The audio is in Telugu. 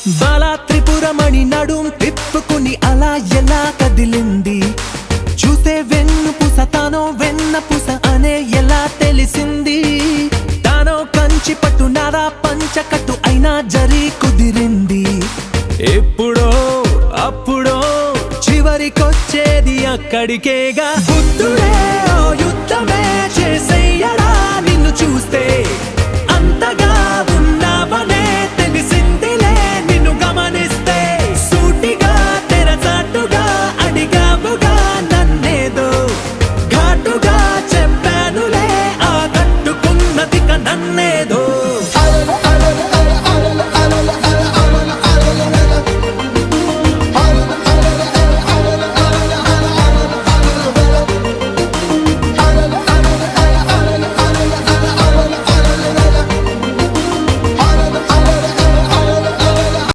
బాలా త్రిపురమణి నడుం తిప్పుకుని అలా ఎలా కదిలింది, చూసే వెన్నుపూస తానో వెన్నపూస అనే ఎలా తెలిసింది, తానో కంచి పట్టు నారా పంచకట్టు అయినా జరి కుదిరింది. ఎప్పుడో అప్పుడో చివరికొచ్చేది అక్కడికేగా. బుద్ధుడే